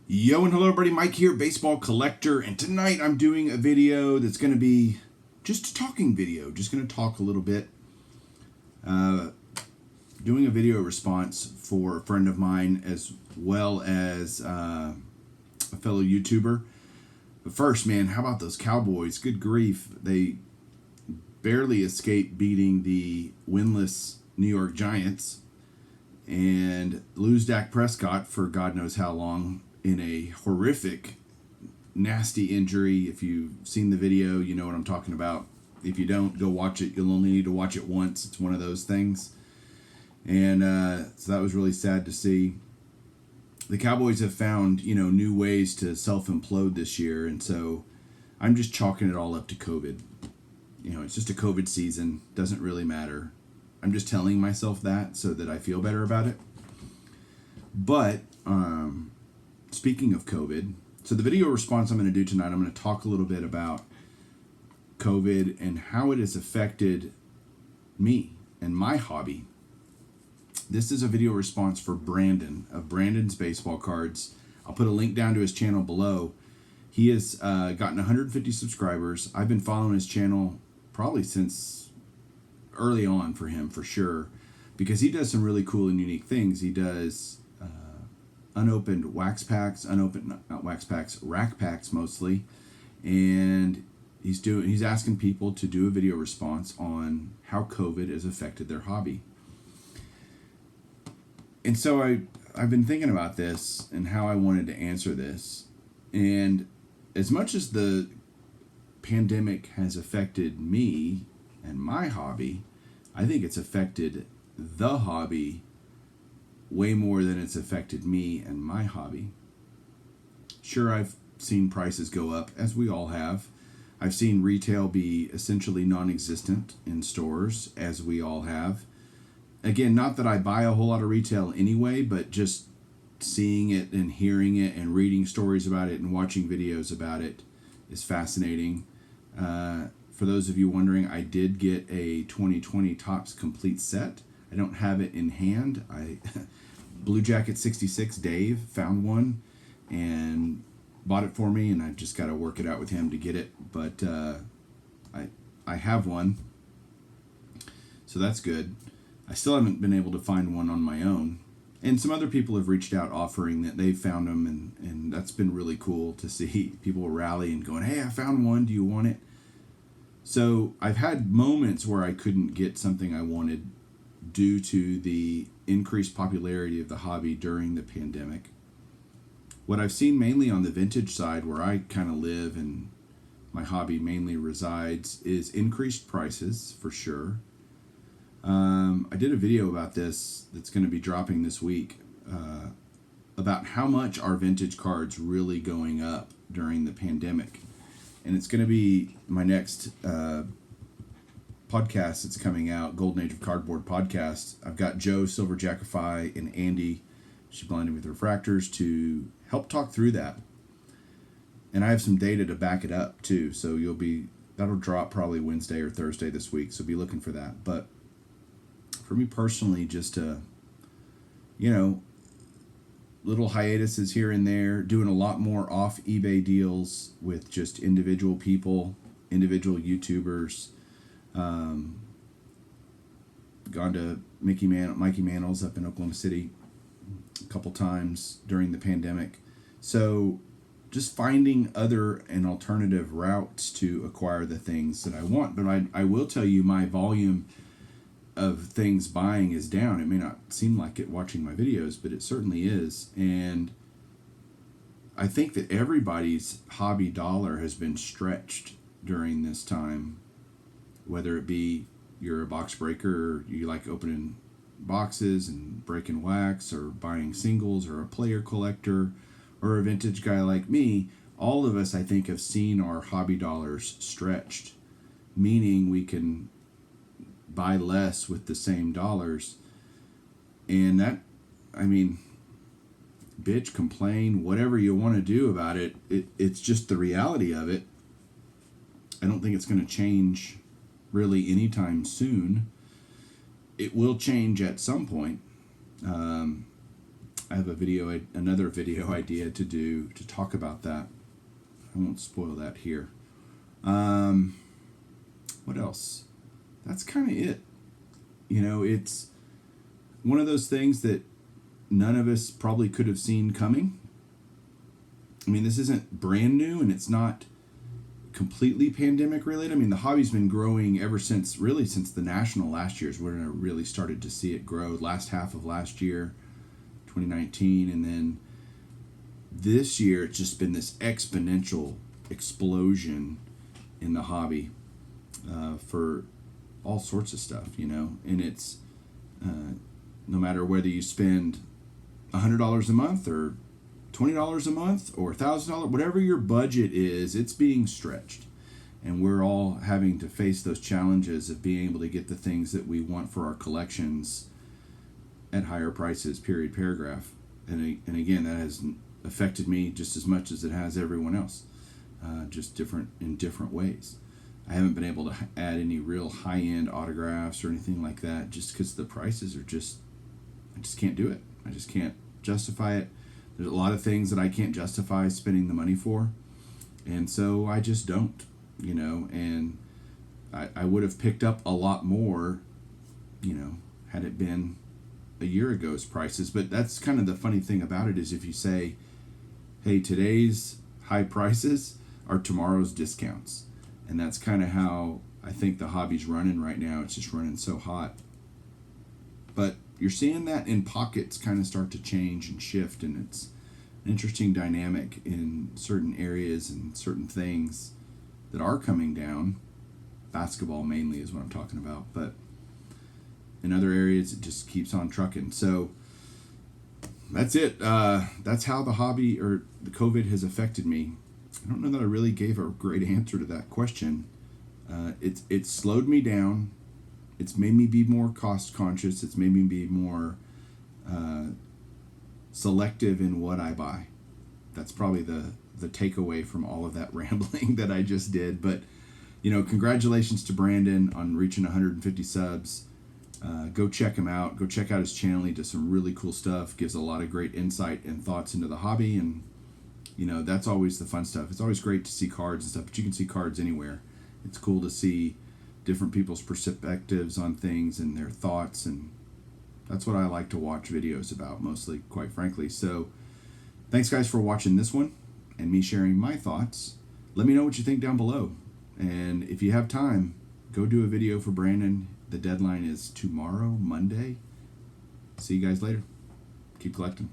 Yo and hello everybody, Mike here, Baseball Collector, and tonight I'm doing a video that's going to be just a talking video, just going to talk a little bit, doing a video response for a friend of mine as well as a fellow YouTuber. But first, man, how about those Cowboys? Good grief, they barely escaped beating the winless New York Giants and lose Dak Prescott for God knows how long in a horrific, nasty injury. If you've seen the video, you know what I'm talking about. If you don't, go watch it. You'll only need to watch it once. It's one of those things. And so that was really sad to see. The Cowboys have found, new ways to self-implode this year. And so I'm just chalking it all up to COVID. It's just a COVID season. Doesn't really matter. I'm just telling myself that so that I feel better about it. But speaking of COVID, so the video response I'm going to do tonight, I'm going to talk a little bit about COVID and how it has affected me and my hobby. This is a video response for Brandon of Brandon's Baseball Cards. I'll put a link down to his channel below. He has gotten 150 subscribers. I've been following his channel probably since early on for him, for sure, because he does some really cool and unique things. He does unopened wax packs, not wax packs, rack packs mostly, and he's asking people to do a video response on how COVID has affected their hobby. And so I've been thinking about this and how I wanted to answer this. And as much as the pandemic has affected me and my hobby, I think it's affected the hobby way more than it's affected me and my hobby. Sure, I've seen prices go up, as we all have. I've seen retail be essentially non-existent in stores, as we all have. Again, not that I buy a whole lot of retail anyway, but just seeing it and hearing it and reading stories about it and watching videos about it is fascinating. For those of you wondering, I did get a 2020 Topps complete set. I don't have it in hand. Blue Jacket 66 Dave found one and bought it for me, and I just got to work it out with him to get it. But I have one, so that's good. I still haven't been able to find one on my own. And some other people have reached out offering that they found them, and that's been really cool to see people rally and going, hey, I found one, do you want it? So I've had moments where I couldn't get something I wanted due to the increased popularity of the hobby during the pandemic. What I've seen mainly on the vintage side, where I kind of live and my hobby mainly resides, is increased prices for sure. I did a video about this that's going to be dropping this week about how much are vintage cards really going up during the pandemic. And it's going to be my next podcast that's coming out, Golden Age of Cardboard podcast. I've got Joe Silverjackify and Andy, she blinded with refractors, to help talk through that. And I have some data to back it up too, so that'll drop probably Wednesday or Thursday this week, so be looking for that. But for me personally, just little hiatuses here and there, doing a lot more off eBay deals with just individual people, individual YouTubers. Gone to Mikey Mantle's up in Oklahoma City a couple times during the pandemic. So just finding other and alternative routes to acquire the things that I want. But I will tell you, my volume of things buying is down. It may not seem like it watching my videos, but it certainly is. And I think that everybody's hobby dollar has been stretched during this time, whether it be you're a box breaker, or you like opening boxes and breaking wax, or buying singles, or a player collector, or a vintage guy like me. All of us, I think, have seen our hobby dollars stretched, meaning we can buy less with the same dollars. And that, bitch, complain, whatever you want to do about it, it's just the reality of it. I don't think it's going to change really anytime soon. It will change at some point. I have another video idea to talk about that. I won't spoil that here. What else? That's kind of it. It's one of those things that none of us probably could have seen coming. I mean, this isn't brand new, and it's not completely pandemic related. I mean, the hobby's been growing ever since the national last year is when I really started to see it grow. Last half of last year, 2019, and then this year it's just been this exponential explosion in the hobby for all sorts of stuff, and it's no matter whether you spend $100 a month or $20 a month or $1,000, whatever your budget is, it's being stretched. And we're all having to face those challenges of being able to get the things that we want for our collections at higher prices, period, paragraph. And again, that has affected me just as much as it has everyone else, just in different ways. I haven't been able to add any real high-end autographs or anything like that just because the prices are I just can't do it. I just can't justify it. There's a lot of things that I can't justify spending the money for, and so I just don't, and I would have picked up a lot more, had it been a year ago's prices. But that's kind of the funny thing about it is if you say, hey, today's high prices are tomorrow's discounts, and that's kind of how I think the hobby's running right now. It's just running so hot. But you're seeing that in pockets kind of start to change and shift, and it's an interesting dynamic in certain areas and certain things that are coming down. Basketball mainly is what I'm talking about, but in other areas it just keeps on trucking. So that's it. That's how the hobby or the COVID has affected me. I don't know that I really gave a great answer to that question. It's slowed me down. It's made me be more cost conscious. It's made me be more selective in what I buy. That's probably the takeaway from all of that rambling that I just did. But, congratulations to Brandon on reaching 150 subs. Go check him out. Go check out his channel. He does some really cool stuff. Gives a lot of great insight and thoughts into the hobby. And, that's always the fun stuff. It's always great to see cards and stuff, but you can see cards anywhere. It's cool to see different people's perspectives on things and their thoughts, and that's what I like to watch videos about mostly, quite frankly. So thanks guys for watching this one and me sharing my thoughts. Let me know what you think down below, and if you have time, go do a video for Brandon. The deadline is tomorrow, Monday. See you guys later. Keep collecting.